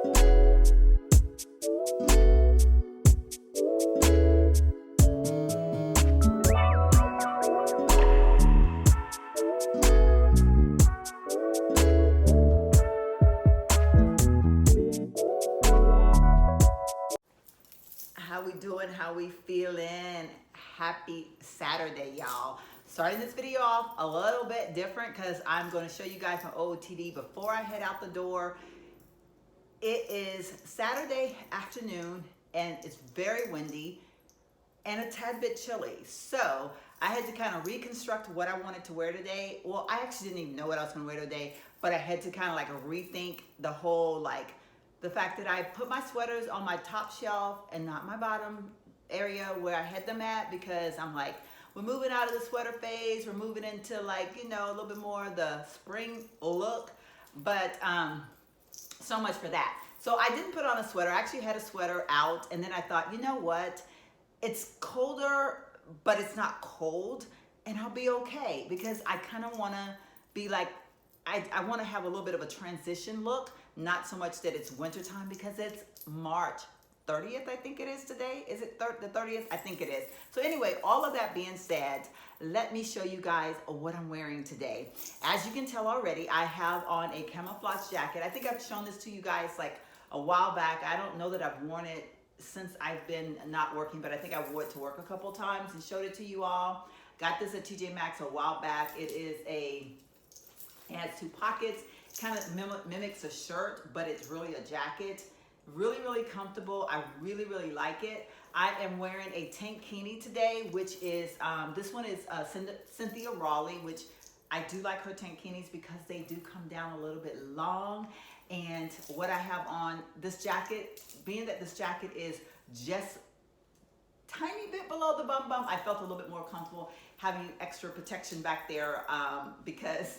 How we doing? How we feeling? Happy Saturday, y'all. Starting this video off a little bit different because I'm going to show you guys my OOTD before I head out the door. It is Saturday afternoon and it's very windy and a tad bit chilly. So I had to kind of reconstruct what I wanted to wear today. Well, I actually didn't even know what I was going to wear today, but I had to kind of like rethink the whole the fact that I put my sweaters on my top shelf and not my bottom area where I had them at, because I'm like, we're moving out of the sweater phase. We're moving into a little bit more of the spring look. But so much for that. So I didn't put on a sweater. I actually had a sweater out, and then I thought, you know what? It's colder, but it's not cold, and I'll be okay, because I kind of want to be like, I want to have a little bit of a transition look, not so much that it's wintertime, because it's March 30th, I think it is today. Is it the 30th? I think it is. So anyway, all of that being said, let me show you guys what I'm wearing today. As you can tell already, I have on a camouflage jacket. I think I've shown this to you guys like a while back. I don't know that I've worn it since I've been not working, but I think I wore it to work a couple times and showed it to you all. Got this at TJ Maxx a while back. It has two pockets, kind of mimics a shirt, but it's really a jacket. Really, really comfortable. I really, really like it. I am wearing a tankini today, which is, this one is Cynthia Raleigh, which I do like her tankinis because they do come down a little bit long. And what I have on this jacket, being that this jacket is just tiny bit below the bum, I felt a little bit more comfortable having extra protection back there because,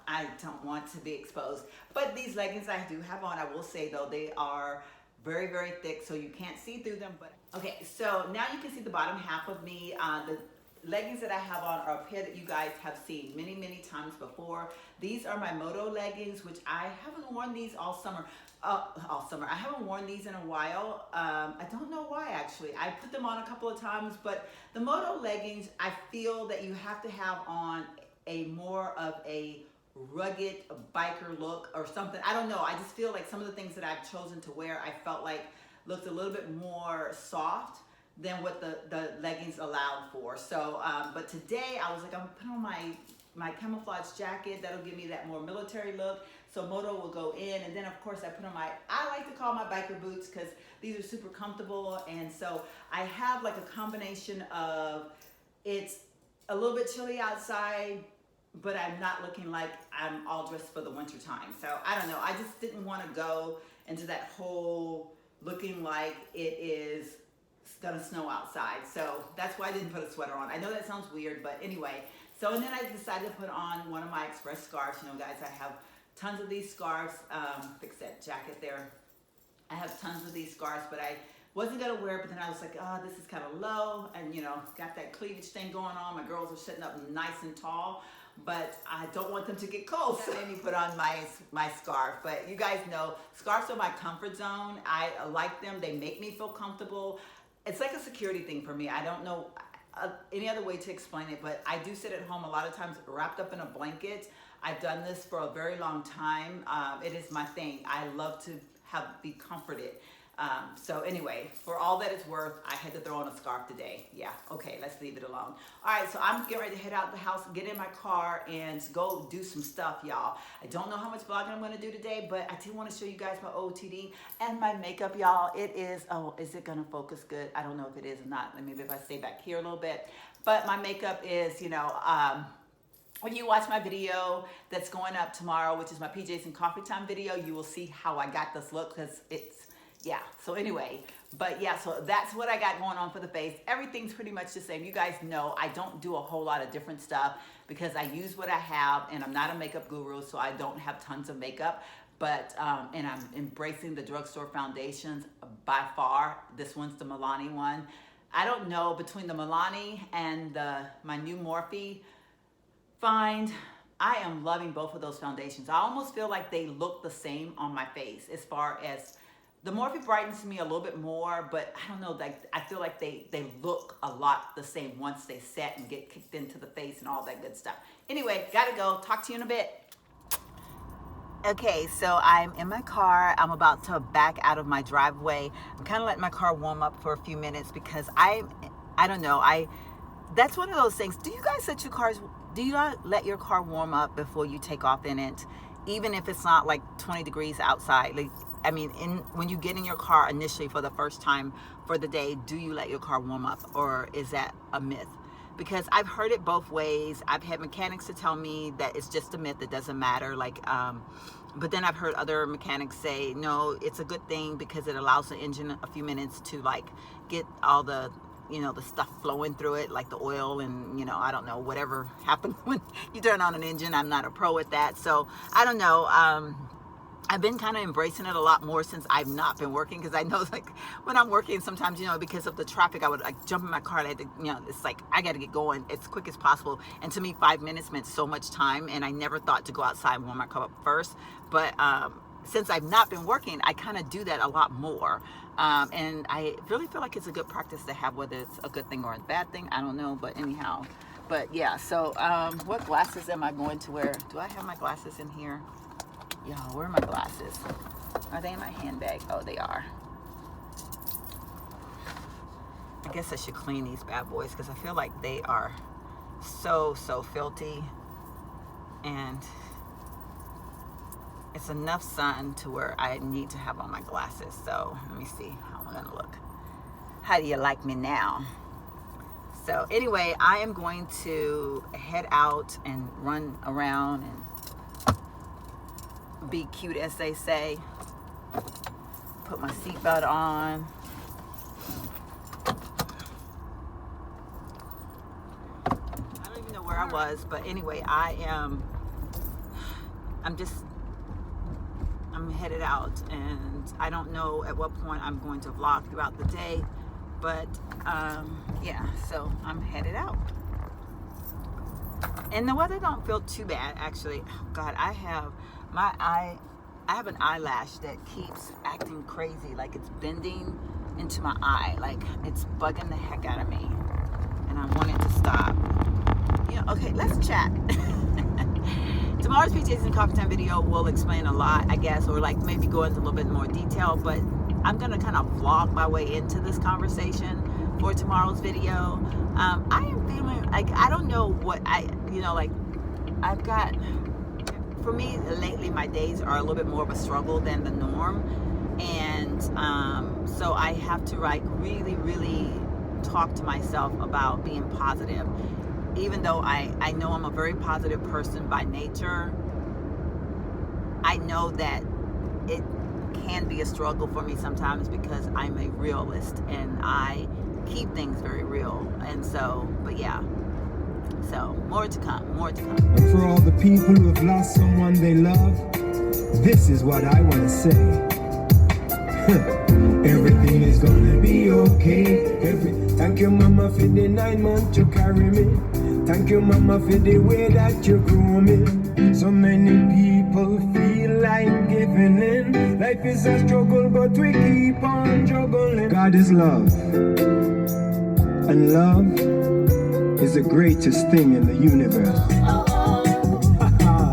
I don't want to be exposed. But these leggings I do have on, I will say though, they are very, very thick, so you can't see through them. But okay, so now you can see the bottom half of me. The leggings that I have on are a pair that you guys have seen many, many times before. These are my Moto leggings, which I haven't worn these all summer. I haven't worn these in a while. I don't know why, actually. I put them on a couple of times, but the Moto leggings, I feel that you have to have on a more of a rugged biker look or something. I don't know. I just feel like some of the things that I've chosen to wear, I felt like looked a little bit more soft than what the leggings allowed for. So, but today I was like, I'm gonna put on my camouflage jacket. That'll give me that more military look. So Moto will go in, and then of course I put on I like to call my biker boots because these are super comfortable. And so I have like a combination of, it's a little bit chilly outside, but I'm not looking like I'm all dressed for the winter time. So I don't know, I just didn't want to go into that whole looking like it is gonna snow outside. So that's why I didn't put a sweater on. I know that sounds weird, but anyway. So, and then I decided to put on one of my Express scarves. Guys, I have tons of these scarves. Fix that jacket there. I have tons of these scarves, but I wasn't gonna wear it, but then I was like, oh, this is kind of low, and got that cleavage thing going on. My girls are sitting up nice and tall, but I don't want them to get cold, so let me put on my scarf. But you guys know, scarves are my comfort zone. I like them. They make me feel comfortable. It's like a security thing for me. I don't know any other way to explain it, but I do sit at home a lot of times wrapped up in a blanket. I've done this for a very long time. It is my thing. I love to be comforted. So anyway, for all that it's worth, I had to throw on a scarf today. Yeah, okay, let's leave it alone. All right, so I'm getting ready to head out the house, get in my car, and go do some stuff, y'all. I don't know how much vlogging I'm gonna do today, but I do wanna show you guys my OOTD and my makeup, y'all. It is, oh, is it gonna focus good? I don't know if it is or not. Maybe if I stay back here a little bit. But my makeup is, when you watch my video that's going up tomorrow, which is my PJs and coffee time video, you will see how I got this look, because it's, yeah, so anyway, but yeah, so that's what I got going on for the face. Everything's pretty much the same. You guys know I don't do a whole lot of different stuff because I use what I have, and I'm not a makeup guru, so I don't have tons of makeup. But, and I'm embracing the drugstore foundations by far. This one's the Milani one. I don't know, between the Milani and my new Morphe find, I am loving both of those foundations. I almost feel like they look the same on my face as far as the Morphe brightens me a little bit more, but I don't know, like I feel like they look a lot the same once they set and get kicked into the face and all that good stuff. Anyway, gotta go. Talk to you in a bit. Okay, so I'm in my car. I'm about to back out of my driveway. I'm kind of letting my car warm up for a few minutes because I don't know. That's one of those things. Do you guys let your car warm up before you take off in it, even if it's not like 20 degrees outside? Like, I mean, when you get in your car initially for the first time for the day, do you let your car warm up, or is that a myth? Because I've heard it both ways. I've had mechanics to tell me that it's just a myth, it doesn't matter. But then I've heard other mechanics say, no, it's a good thing because it allows the engine a few minutes to like get all the, the stuff flowing through it, like the oil and, I don't know, whatever happens when you turn on an engine. I'm not a pro at that. So I don't know. I've been kind of embracing it a lot more since I've not been working, because I know like when I'm working sometimes, because of the traffic, I would like jump in my car and I had to, it's like I got to get going as quick as possible. And to me, 5 minutes meant so much time, and I never thought to go outside and warm my car up first. But since I've not been working, I kind of do that a lot more. And I really feel like it's a good practice to have, whether it's a good thing or a bad thing. I don't know, but anyhow. But yeah, so what glasses am I going to wear? Do I have my glasses in here? Y'all, where are my glasses? Are they in my handbag? Oh, they are. I guess I should clean these bad boys because I feel like they are so filthy. And it's enough sun to where I need to have on my glasses. So let me see how I'm gonna look. How do you like me now? So anyway, I am going to head out and run around and be cute, as they say. Put my seatbelt on. I don't even know where I was, but anyway, I'm headed out, and I don't know at what point I'm going to vlog throughout the day, but yeah, so I'm headed out. And the weather don't feel too bad, actually. Oh God, I have an eyelash that keeps acting crazy, like it's bending into my eye, like it's bugging the heck out of me, and I want it to stop. Okay, let's chat. Tomorrow's PJs and Coffee Time video will explain a lot, I guess, or like maybe go into a little bit more detail, but I'm gonna kind of vlog my way into this conversation for tomorrow's video. I am feeling like, I don't know what I've got, for me lately, my days are a little bit more of a struggle than the norm. And so I have to like really talk to myself about being positive. Even though I know I'm a very positive person by nature, I know that it can be a struggle for me sometimes because I'm a realist and I keep things very real. And so, but yeah, so more to come. And for all the people who have lost someone they love, this is what I want to say. Everything is gonna be okay. Thank you, Mama, for the 9 months you carry me. Thank you, Mama, for the way that you grew me. So many people feel like giving in. Life is a struggle, but we keep on juggling. God is love, and love is the greatest thing in the universe.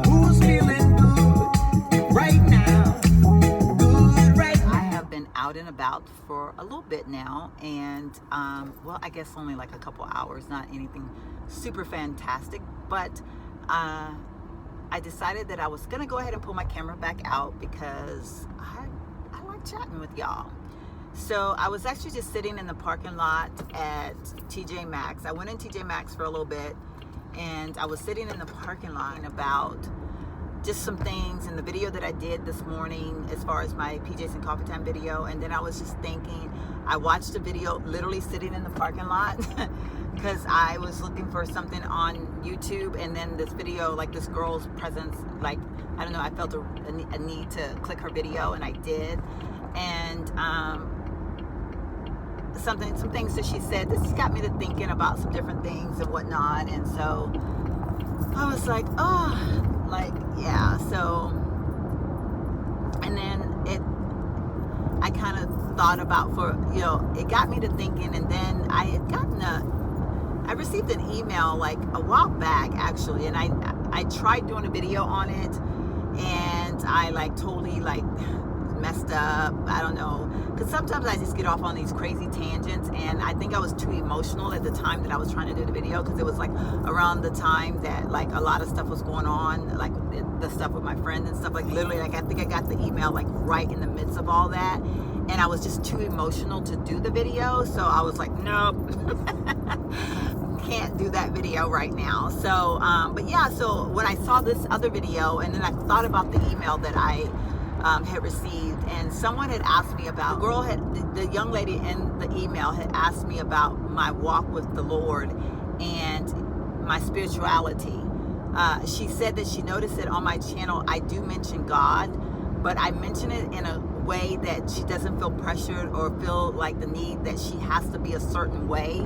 Who's feeling good right now? Good right now. I have been out and about for a little bit now, and well, I guess only like a couple hours, not anything super fantastic, but I decided that I was gonna go ahead and pull my camera back out because I like chatting with y'all. So I was actually just sitting in the parking lot at TJ Maxx. I went in TJ Maxx for a little bit, and I was sitting in the parking lot about just some things in the video that I did this morning as far as my PJs and Coffee Time video. And then I was just thinking, I watched a video literally sitting in the parking lot because I was looking for something on YouTube, and then this video, like this girl's presence, like, I don't know, I felt a need to click her video, and I did. And some things that she said, this got me to thinking about some different things and whatnot. And so I was like, oh, like, yeah. So, and then I kind of thought about it got me to thinking, and then I had I received an email like a while back actually, and I tried doing a video on it, and I like totally like messed up. I don't know, because sometimes I just get off on these crazy tangents, and I think I was too emotional at the time that I was trying to do the video, because it was like around the time that like a lot of stuff was going on, like the stuff with my friends and stuff, like literally, like I think I got the email like right in the midst of all that, and I was just too emotional to do the video. So I was like, nope. Can't do that video right now. So but yeah, so when I saw this other video, and then I thought about the email that I had received, and someone had asked me about, the young lady in the email had asked me about my walk with the Lord and my spirituality. She said that she noticed that on my channel I do mention God, but I mention it in a way that she doesn't feel pressured or feel like the need that she has to be a certain way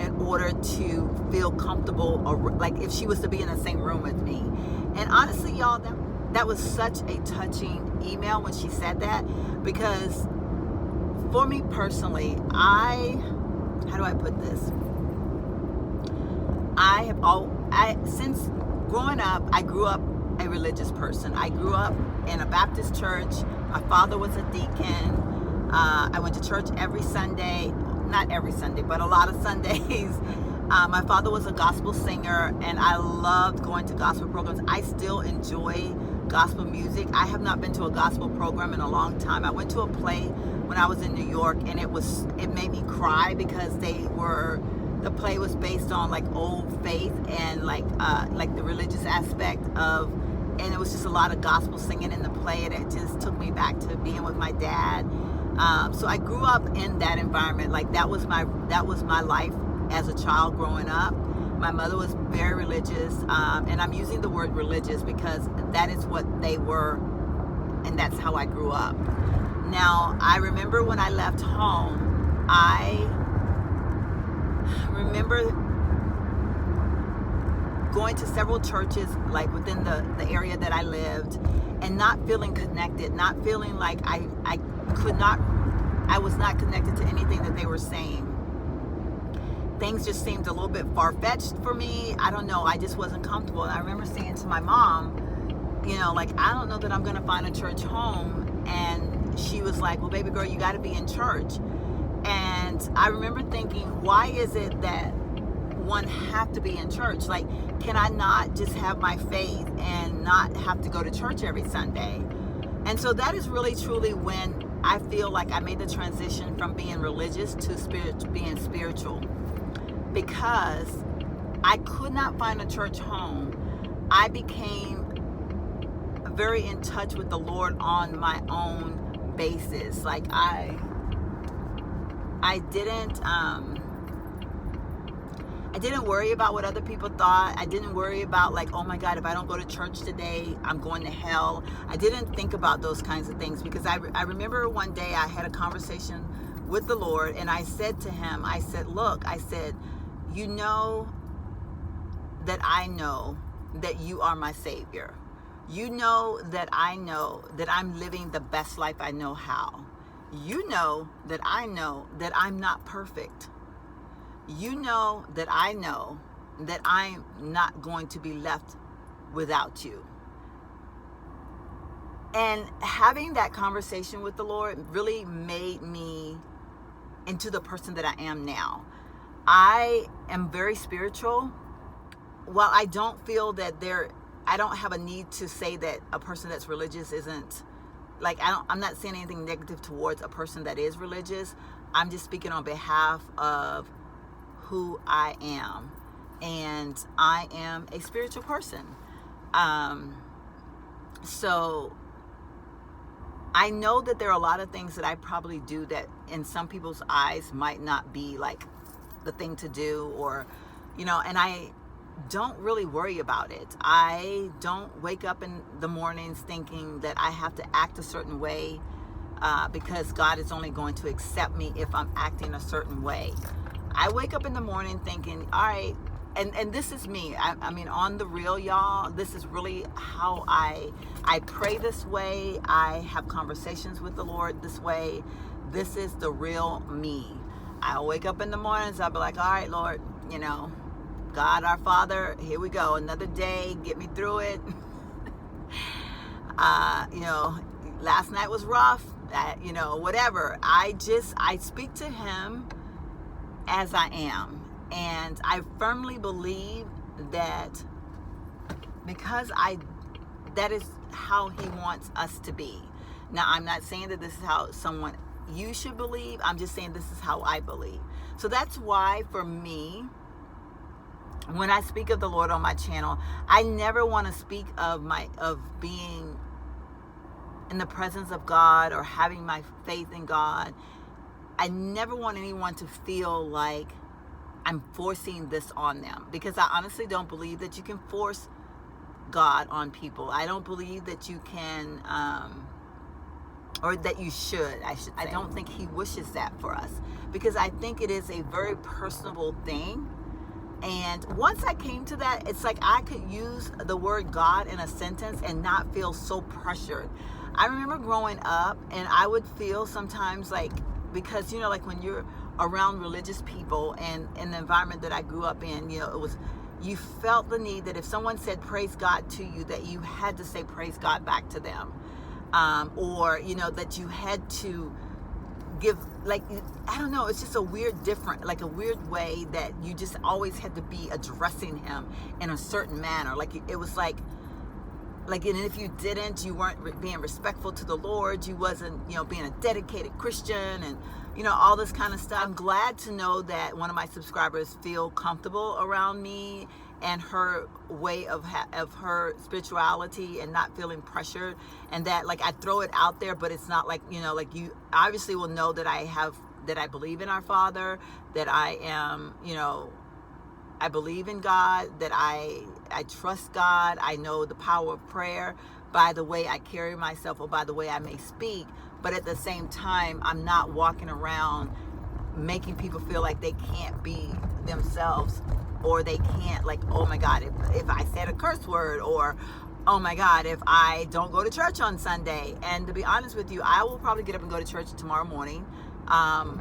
in order to feel comfortable, or like if she was to be in the same room with me. And honestly, y'all, that was such a touching email when she said that, because for me personally, how do I put this? Since growing up, I grew up a religious person. I grew up in a Baptist church. My father was a deacon. I went to church every Sunday. Not every Sunday, but a lot of Sundays. My father was a gospel singer, and I loved going to gospel programs. I still enjoy gospel music. I have not been to a gospel program in a long time. I went to a play when I was in New York, and it made me cry, because the play was based on like old faith and like the religious aspect of, and it was just a lot of gospel singing in the play, and it just took me back to being with my dad. So I grew up in that environment. Like that was my life as a child growing up. My mother was very religious, and I'm using the word religious because that is what they were, and that's how I grew up. Now, I remember when I left home, I remember going to several churches like within the area that I lived, and not feeling connected, not feeling like I was not connected to anything that they were saying. Things just seemed a little bit far-fetched for me. I don't know, I just wasn't comfortable. And I remember saying to my mom, like, I don't know that I'm gonna find a church home. And she was like, well, baby girl, you gotta be in church. And I remember thinking, why is it that one have to be in church? Like, can I not just have my faith and not have to go to church every Sunday? And so that is really truly when I feel like I made the transition from being religious to being spiritual, because I could not find a church home. I became very in touch with the Lord on my own basis. Like I didn't worry about what other people thought. I didn't worry about like, oh my God, if I don't go to church today, I'm going to hell. I didn't think about those kinds of things, because I remember one day I had a conversation with the Lord, and I said to him, I said, look, I said, you know that I know that you are my Savior. You know that I know that I'm living the best life I know how. You know that I know that I'm not perfect. You know that I know that I'm not going to be left without you. And having that conversation with the Lord really made me into the person that I am now. I am very spiritual. While I don't feel that I don't have a need to say that a person that's religious isn't, like, I'm not saying anything negative towards a person that is religious. I'm just speaking on behalf of who I am, and I am a spiritual person. So I know that there are a lot of things that I probably do that in some people's eyes might not be like the thing to do, or, and I don't really worry about it. I don't wake up in the mornings thinking that I have to act a certain way because God is only going to accept me if I'm acting a certain way. I wake up in the morning thinking, all right, and this is me. I mean, on the real, y'all, this is really how I pray this way. I have conversations with the Lord this way. This is the real me. I'll wake up in the mornings, I'll be like, all right, Lord, you know, God our Father, here we go, another day, get me through it. You know, last night was rough, you know, whatever. I speak to him as I am. And I firmly believe that because that is how he wants us to be. Now, I'm not saying that this is how you should believe. I'm just saying this is how I believe. So that's why for me, when I speak of the Lord on my channel, I never want to speak of being in the presence of God or having my faith in God. I never want anyone to feel like I'm forcing this on them, because I honestly don't believe that you can force God on people. I don't believe that you can, or that you should, I should say. I don't think he wishes that for us, because I think it is a very personable thing. And once I came to that, it's like I could use the word God in a sentence and not feel so pressured. I remember growing up, and I would feel sometimes like, because, you know, like when you're around religious people, and in the environment that I grew up in, you know, you felt the need that if someone said praise God to you, that you had to say praise God back to them. Or, you know, that you had to give, like, I don't know, it's just a weird way that you just always had to be addressing him in a certain manner. Like, it was like, and if you didn't, you weren't being respectful to the Lord. You wasn't, you know, being a dedicated Christian, and, you know, all this kind of stuff. I'm glad to know that one of my subscribers feel comfortable around me and her way of her spirituality, and not feeling pressured, and that, like, I throw it out there, but it's not like, you know, like, you obviously will know that I believe in our Father, that I am, you know, I believe in God, that I trust God. I know the power of prayer by the way I carry myself, or by the way I may speak. But at the same time, I'm not walking around making people feel like they can't be themselves, or they can't, like, oh my God, if I said a curse word, or oh my God, if I don't go to church on Sunday. And to be honest with you, I will probably get up and go to church tomorrow morning. But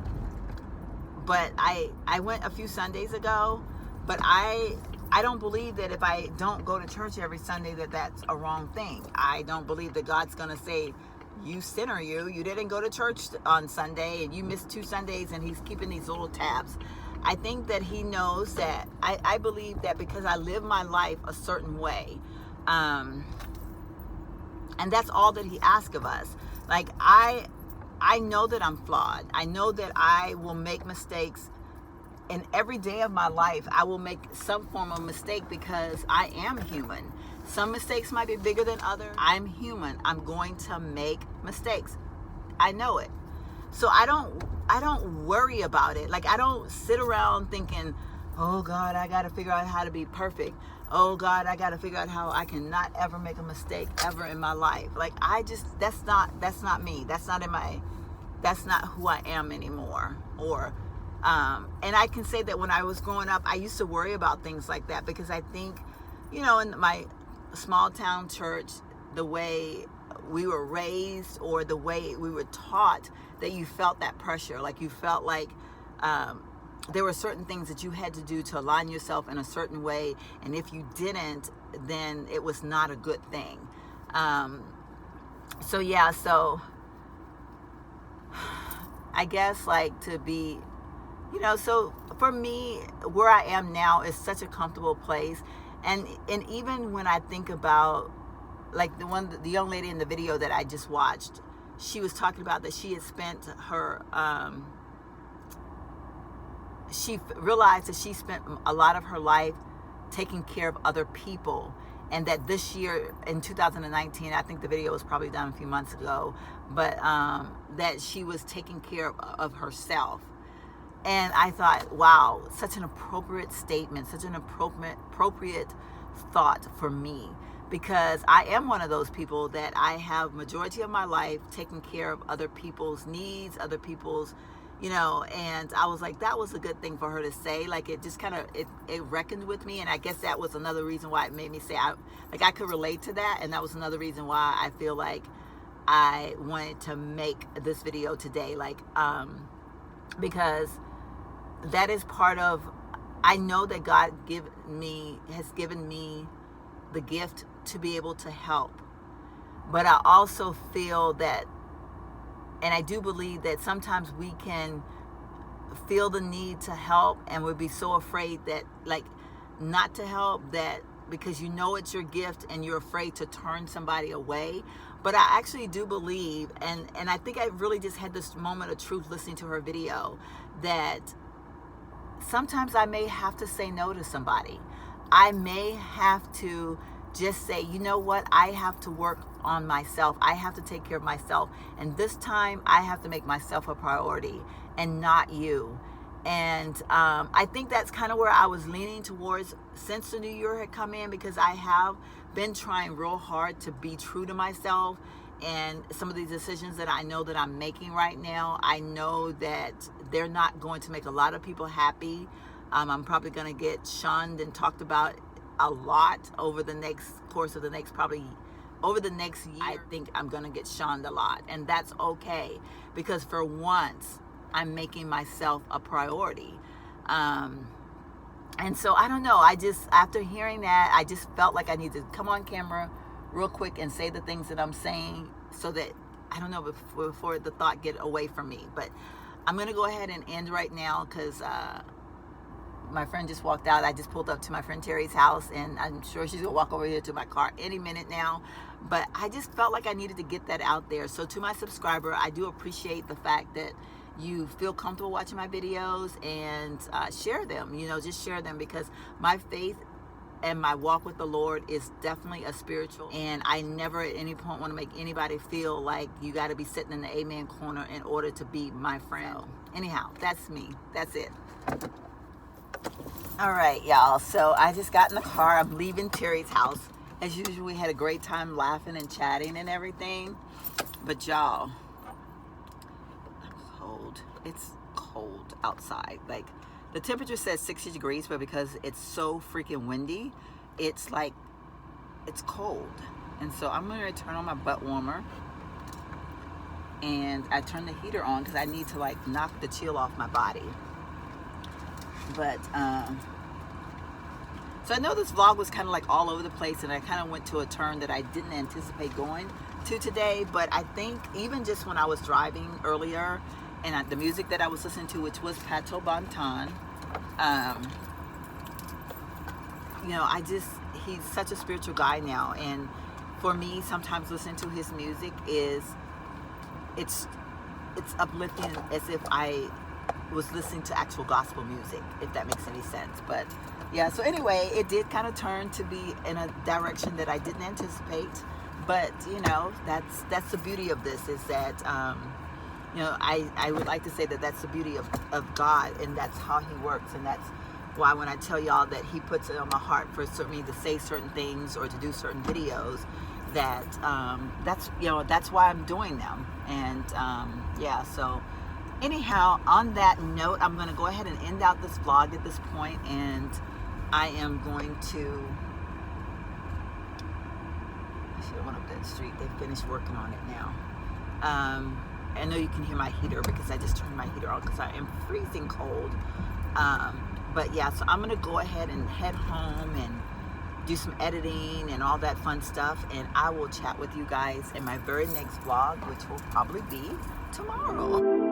I went a few Sundays ago, but I don't believe that if I don't go to church every Sunday, that that's a wrong thing. I don't believe that God's going to say, you sinner, you didn't go to church on Sunday, and you missed 2 Sundays, and he's keeping these little tabs. I think that he knows that I believe that because I live my life a certain way, and that's all that he asks of us. Like, I know that I'm flawed. I know that I will make mistakes. In every day of my life, I will make some form of mistake, because I am human. Some mistakes might be bigger than others. I'm human. I'm going to make mistakes. I know it. So I don't worry about it. Like, I don't sit around thinking, oh God, I got to figure out how to be perfect. Oh God, I got to figure out how I can not ever make a mistake ever in my life. Like, that's not me. That's not who I am anymore. And I can say that when I was growing up, I used to worry about things like that, because I think, you know, in my small town church, the way we were raised, or the way we were taught, that you felt that pressure. Like, you felt like there were certain things that you had to do to align yourself in a certain way, and if you didn't, then it was not a good thing. So I guess, like, to be, you know, so for me, where I am now is such a comfortable place. And even when I think about, like, the young lady in the video that I just watched, she was talking about that she had spent her, she realized that she spent a lot of her life taking care of other people. And that this year, in 2019, I think the video was probably done a few months ago, but that she was taking care of herself. And I thought, wow, such an appropriate statement, such an appropriate thought for me, because I am one of those people that I have majority of my life taking care of other people's needs, other people's, you know, and I was like, that was a good thing for her to say. Like, it just kind of, it reckoned with me. And I guess that was another reason why it made me say, I could relate to that. And that was another reason why I feel like I wanted to make this video today. Like, because that is part of, I know that God has given me the gift to be able to help. But I also feel that, and I do believe that sometimes we can feel the need to help and we'll be so afraid that, like, not to help, that because you know it's your gift and you're afraid to turn somebody away. But I actually do believe, and I think I really just had this moment of truth listening to her video, that sometimes I may have to say no to somebody. I may have to just say, you know what, I have to work on myself. I have to take care of myself. And this time I have to make myself a priority and not you. And I think that's kind of where I was leaning towards since the new year had come in, because I have been trying real hard to be true to myself. And some of these decisions that I know that I'm making right now, I know that they're not going to make a lot of people happy. I'm probably going to get shunned and talked about a lot over the next course of the next, probably over the next year. I think I'm going to get shunned a lot, and that's okay, because for once I'm making myself a priority. And so I don't know, I just, after hearing that, I just felt like I need to come on camera real quick and say the things that I'm saying, so that, I don't know, before the thought get away from me. But I'm going to go ahead and end right now, because my friend just walked out. I just pulled up to my friend Terry's house, and I'm sure she's gonna walk over here to my car any minute now. But I just felt like I needed to get that out there. So to my subscriber, I do appreciate the fact that you feel comfortable watching my videos, and share them, you know, just share them, because my faith and my walk with the Lord is definitely a spiritual, and I never at any point want to make anybody feel like you got to be sitting in the amen corner in order to be my friend. Anyhow, that's me. That's it. All right, y'all. So I just got in the car. I'm leaving Terry's house. As usual, we had a great time laughing and chatting and everything. But y'all, I'm cold. It's cold outside. Like, the temperature says 60 degrees, but because it's so freaking windy, it's like, it's cold. And so I'm going to turn on my butt warmer. And I turn the heater on because I need to, like, knock the chill off my body. But so I know this vlog was kind of like all over the place, and I kind of went to a turn that I didn't anticipate going to today. But I think even just when I was driving earlier, and the music that I was listening to, which was Pato Banton, you know, he's such a spiritual guy now, and for me, sometimes listening to his music it's uplifting, as if I was listening to actual gospel music, if that makes any sense. But yeah, so anyway, it did kind of turn to be in a direction that I didn't anticipate. But you know, that's the beauty of this, is that you know, I would like to say that that's the beauty of God, and that's how he works. And that's why when I tell y'all that he puts it on my heart for me to say certain things or to do certain videos, that that's, you know, that's why I'm doing them. And yeah, so anyhow, on that note, I'm going to go ahead and end out this vlog at this point, and I am going to, I should have went up that street. They finished working on it now. I know you can hear my heater because I just turned my heater on because I am freezing cold. But yeah, so I'm going to go ahead and head home and do some editing and all that fun stuff, and I will chat with you guys in my very next vlog, which will probably be tomorrow.